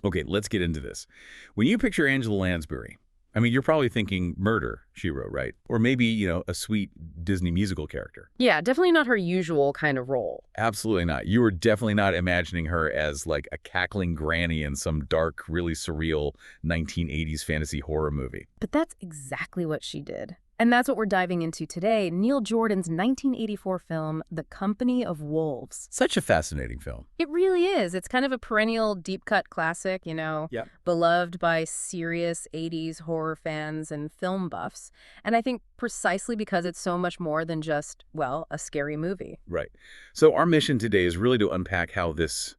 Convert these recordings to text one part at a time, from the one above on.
Okay, let's get into this. When you picture Angela Lansbury, I mean, you're probably thinking Murder, She Wrote, right? Or maybe, a sweet Disney musical character. Yeah, definitely not her usual kind of role. Absolutely not. You were definitely not imagining her as like a cackling granny in some dark, really surreal 1980s fantasy horror movie. But that's exactly what she did. And that's what we're diving into today, Neil Jordan's 1984 film, The Company of Wolves. Such a fascinating film. It really is. It's kind of a perennial deep-cut classic, Yep. beloved by serious 80s horror fans and film buffs. And I think precisely because it's so much more than just, well, a scary movie. Right. So our mission today is really to unpack how this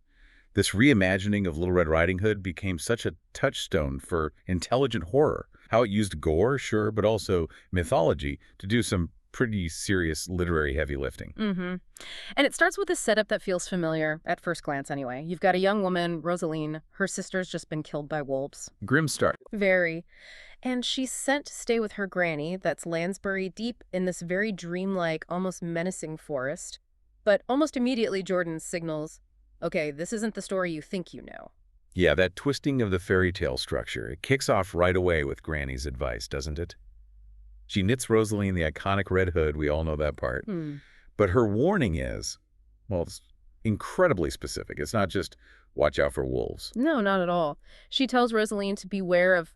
reimagining of Little Red Riding Hood became such a touchstone for intelligent horror. How it used gore, sure, but also mythology to do some pretty serious literary heavy lifting. Mm-hmm. And it starts with a setup that feels familiar, at first glance anyway. You've got a young woman, Rosaleen. Her sister's just been killed by wolves. Grim start. Very. And she's sent to stay with her granny, that's Lansbury, deep in this very dreamlike, almost menacing forest. But almost immediately, Jordan signals, okay, this isn't the story you think you know. Yeah, that twisting of the fairy tale structure, it kicks off right away with Granny's advice, doesn't it? She knits Rosaleen the iconic red hood, we all know that part. But her warning is, well, it's incredibly specific. It's not just watch out for wolves. No, not at all. She tells Rosaleen to beware of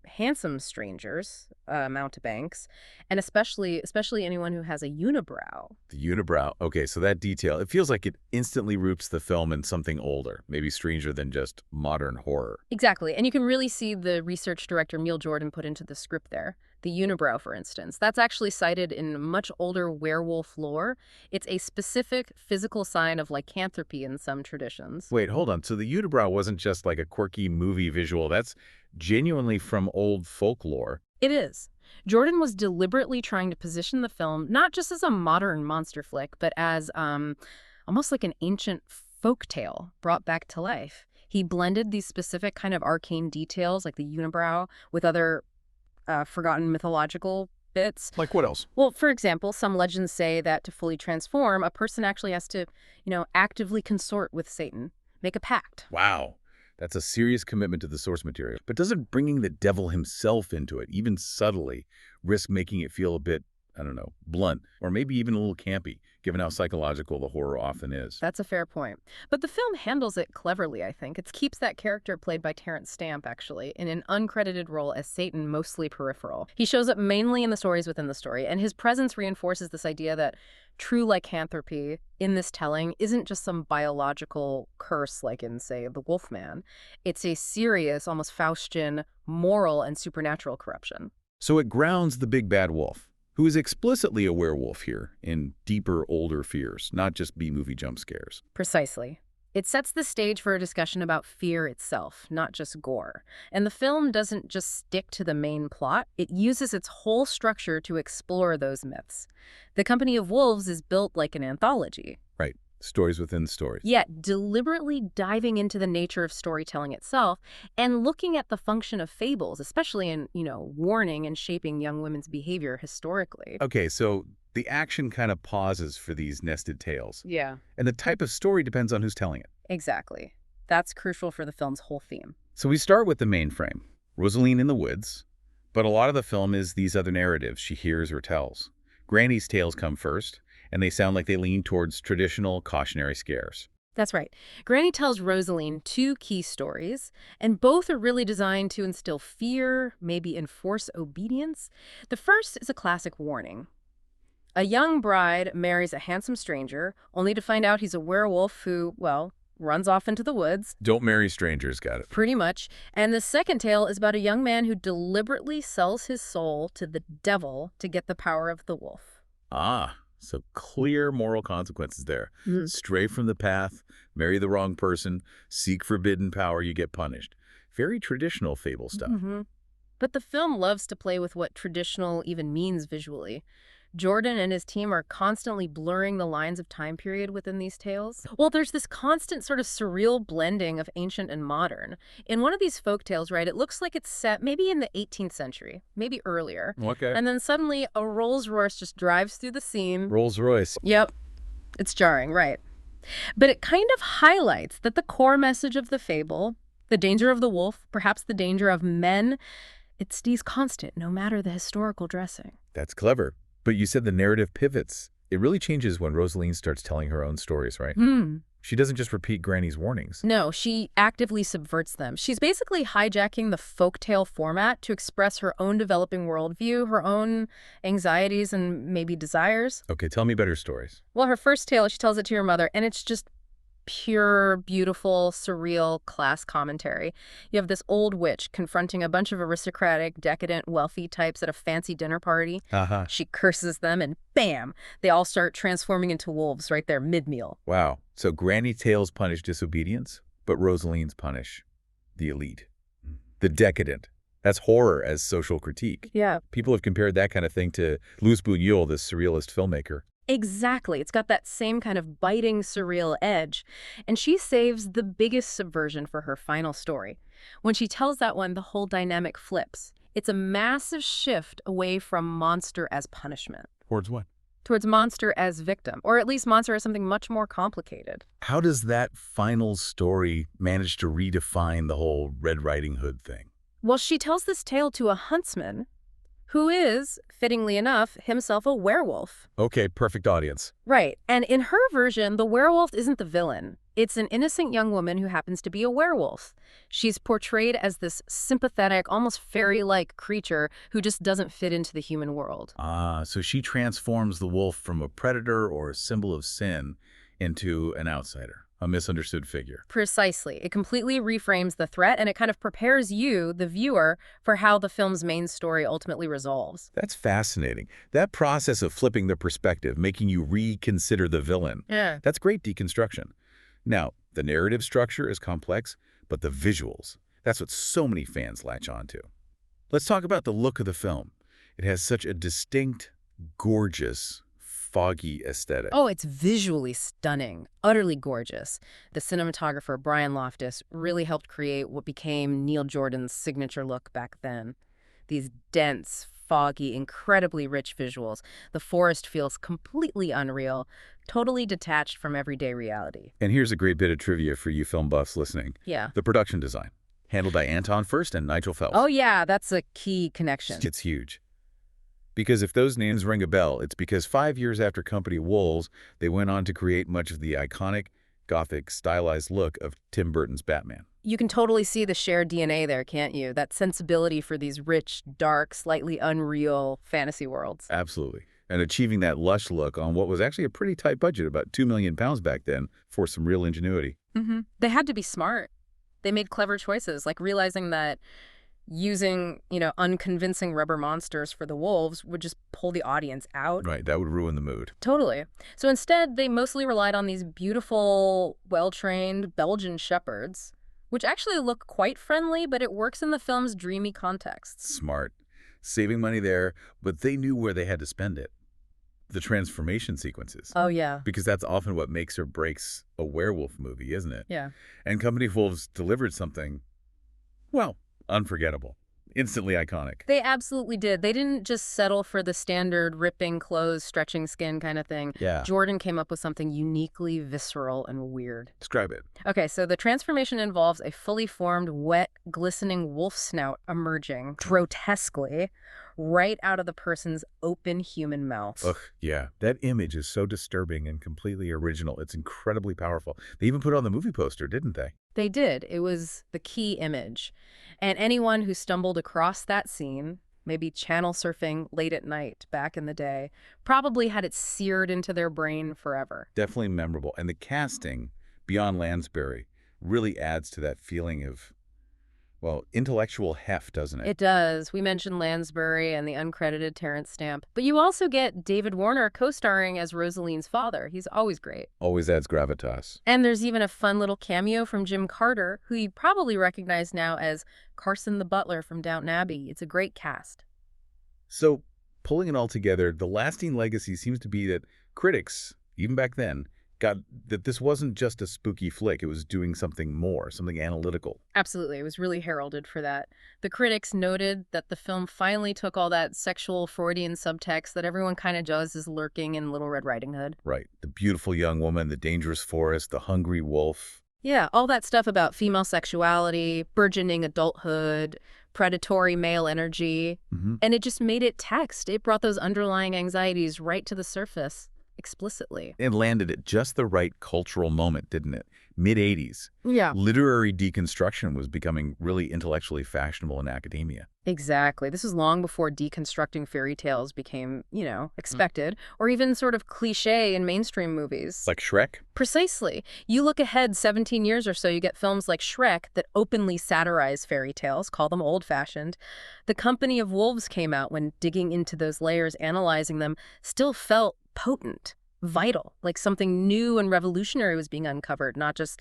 handsome strangers, mountebanks, and especially anyone who has a unibrow. The unibrow. Okay, so that detail, it feels like it instantly roots the film in something older, maybe stranger than just modern horror. Exactly, and you can really see the research director Neil Jordan put into the script there. The unibrow, for instance. That's actually cited in much older werewolf lore. It's a specific physical sign of lycanthropy in some traditions. Wait, hold on. So the unibrow wasn't just like a quirky movie visual. That's genuinely from old folklore. It is. Jordan was deliberately trying to position the film not just as a modern monster flick, but as almost like an ancient folk tale brought back to life. He blended these specific kind of arcane details, like the unibrow, with other forgotten mythological bits. Like what else? Well, for example, some legends say that to fully transform, a person actually has to, actively consort with Satan, make a pact. Wow. That's a serious commitment to the source material. But doesn't bringing the devil himself into it, even subtly, risk making it feel a bit, I don't know, blunt, or maybe even a little campy, given how psychological the horror often is? That's a fair point. But the film handles it cleverly, I think. It keeps that character played by Terrence Stamp, actually, in an uncredited role as Satan, mostly peripheral. He shows up mainly in the stories within the story, and his presence reinforces this idea that true lycanthropy in this telling isn't just some biological curse like in, say, The Wolfman. It's a serious, almost Faustian, moral and supernatural corruption. So it grounds the big bad wolf, who is explicitly a werewolf here, in deeper, older fears, not just B-movie jump scares. Precisely. It sets the stage for a discussion about fear itself, not just gore. And the film doesn't just stick to the main plot, it uses its whole structure to explore those myths. The Company of Wolves is built like an anthology. Right. Stories within stories. Yet deliberately diving into the nature of storytelling itself and looking at the function of fables, especially in, warning and shaping young women's behavior historically. Okay, so the action kind of pauses for these nested tales. Yeah. And the type of story depends on who's telling it. Exactly. That's crucial for the film's whole theme. So we start with the main frame, Rosaleen in the woods, but a lot of the film is these other narratives she hears or tells. Granny's tales come first, and they sound like they lean towards traditional cautionary scares. That's right. Granny tells Rosaleen two key stories, and both are really designed to instill fear, maybe enforce obedience. The first is a classic warning. A young bride marries a handsome stranger, only to find out he's a werewolf who, runs off into the woods. Don't marry strangers, got it. Pretty much. And the second tale is about a young man who deliberately sells his soul to the devil to get the power of the wolf. Ah, so clear moral consequences there. Stray from the path, marry the wrong person, seek forbidden power, you get punished. Very traditional fable stuff. But the film loves to play with what traditional even means visually. Jordan and his team are constantly blurring the lines of time period within these tales. Well, there's this constant sort of surreal blending of ancient and modern. In one of these folk tales, right, it looks like it's set maybe in the 18th century, maybe earlier. Okay. And then suddenly a Rolls Royce just drives through the scene. Rolls Royce. Yep. It's jarring, right. But it kind of highlights that the core message of the fable, The danger of the wolf, perhaps the danger of men, it stays constant no matter the historical dressing. That's clever. But you said the narrative pivots. It really changes when Rosaleen starts telling her own stories, right? She doesn't just repeat Granny's warnings. No, she actively subverts them. She's basically hijacking the folktale format to express her own developing worldview, her own anxieties and maybe desires. Okay, tell me about her stories. Well, her first tale, she tells it to her mother, and it's just pure, beautiful, surreal class commentary. You have this old witch confronting a bunch of aristocratic, decadent, wealthy types at a fancy dinner party. She curses them, and bam! They all start transforming into wolves right there mid-meal. Wow. So Granny tales punish disobedience, but Rosaleen's punish the elite, the decadent. That's horror as social critique. Yeah. People have compared that kind of thing to Louis Buñuel, this surrealist filmmaker. Exactly. It's got that same kind of biting, surreal edge. And she saves the biggest subversion for her final story. When she tells that one, the whole dynamic flips. It's a massive shift away from monster as punishment. Towards what? Towards monster as victim, or at least monster as something much more complicated. How does that final story manage to redefine the whole Red Riding Hood thing? Well, she tells this tale to a huntsman who is, fittingly enough, himself a werewolf. Okay, perfect audience. Right. And in her version, the werewolf isn't the villain. It's an innocent young woman who happens to be a werewolf. She's portrayed as this sympathetic, almost fairy-like creature who just doesn't fit into the human world. So she transforms the wolf from a predator or a symbol of sin into an outsider. A misunderstood figure. Precisely. It completely reframes the threat, and it kind of prepares you, the viewer, for how the film's main story ultimately resolves. That's fascinating. That process of flipping the perspective, making you reconsider the villain. Yeah. That's great deconstruction. Now, the narrative structure is complex, but the visuals, that's what so many fans latch onto. Let's talk about the look of the film. It has such a distinct, gorgeous, foggy aesthetic. Oh, it's visually stunning, utterly gorgeous. The cinematographer, Brian Loftus, really helped create what became Neil Jordan's signature look back then. These dense, foggy, incredibly rich visuals. The forest feels completely unreal, totally detached from everyday reality. And here's a great bit of trivia for you film buffs listening. Yeah. The production design, handled by Anton Furst and Nigel Phelps. Oh, yeah, that's a key connection. It's huge. Because if those names ring a bell, it's because 5 years after Company Wolves, they went on to create much of the iconic, gothic, stylized look of Tim Burton's Batman. You can totally see the shared DNA there, can't you? That sensibility for these rich, dark, slightly unreal fantasy worlds. Absolutely. And achieving that lush look on what was actually a pretty tight budget, about £2 million back then, for some real ingenuity. They had to be smart. They made clever choices, like realizing that using, unconvincing rubber monsters for the wolves would just pull the audience out. Right, that would ruin the mood. Totally. So instead, they mostly relied on these beautiful, well-trained Belgian shepherds, which actually look quite friendly, but it works in the film's dreamy context. Smart. Saving money there, but they knew where they had to spend it. The transformation sequences. Oh, yeah. Because that's often what makes or breaks a werewolf movie, isn't it? Yeah. And Company Wolves delivered something, well, unforgettable. Instantly iconic. They absolutely did. They didn't just settle for the standard ripping clothes, stretching skin kind of thing. Yeah. Jordan came up with something uniquely visceral and weird. Describe it. Okay, so the transformation involves a fully formed, wet, glistening wolf snout emerging grotesquely right out of the person's open human mouth. Ugh, yeah. That image is so disturbing and completely original. It's incredibly powerful. They even put it on the movie poster, didn't they? They did. It was the key image. And anyone who stumbled across that scene, maybe channel surfing late at night back in the day, probably had it seared into their brain forever. Definitely memorable. And the casting, beyond Lansbury, really adds to that feeling of, well, intellectual heft, doesn't it? It does. We mentioned Lansbury and the uncredited Terrence Stamp. But you also get David Warner co-starring as Rosaleen's father. He's always great. Always adds gravitas. And there's even a fun little cameo from Jim Carter, who you probably recognize now as Carson the Butler from Downton Abbey. It's a great cast. So, pulling it all together, the lasting legacy seems to be that critics, even back then, got that this wasn't just a spooky flick. It was doing something more, something analytical. Absolutely. It was really heralded for that. The critics noted that the film finally took all that sexual Freudian subtext that everyone kind of does is lurking in Little Red Riding Hood. Right. The beautiful young woman, the dangerous forest, the hungry wolf. Yeah, all that stuff about female sexuality, burgeoning adulthood, predatory male energy. Hmm. And it just made it text. It brought those underlying anxieties right to the surface explicitly. It landed at just the right cultural moment, didn't it? Mid-'80s. Yeah. Literary deconstruction was becoming really intellectually fashionable in academia. Exactly. This was long before deconstructing fairy tales became, expected, or even sort of cliche in mainstream movies. Like Shrek? Precisely. You look ahead 17 years or so, you get films like Shrek that openly satirize fairy tales, call them old-fashioned. The Company of Wolves came out when digging into those layers, analyzing them, still felt potent, vital, like something new and revolutionary was being uncovered, not just,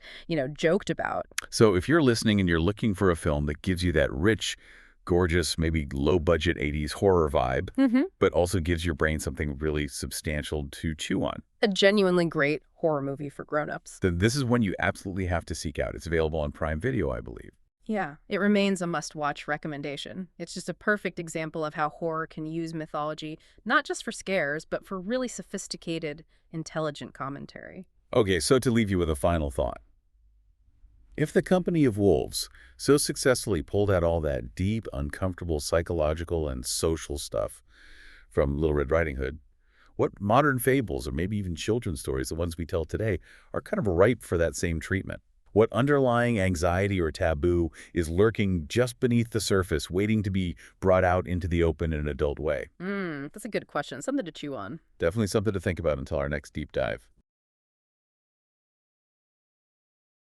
joked about. So if you're listening and you're looking for a film that gives you that rich, gorgeous, maybe low-budget '80s horror vibe, but also gives your brain something really substantial to chew on, A genuinely great horror movie for grown-ups. then this is one you absolutely have to seek out. It's available on Prime Video, I believe. Yeah, it remains a must-watch recommendation. It's just a perfect example of how horror can use mythology, not just for scares, but for really sophisticated, intelligent commentary. Okay, so to leave you with a final thought. If The Company of Wolves so successfully pulled out all that deep, uncomfortable psychological and social stuff from Little Red Riding Hood, what modern fables, or maybe even children's stories, the ones we tell today, are kind of ripe for that same treatment? What underlying anxiety or taboo is lurking just beneath the surface, waiting to be brought out into the open in an adult way? That's a good question. Something to chew on. Definitely something to think about until our next deep dive.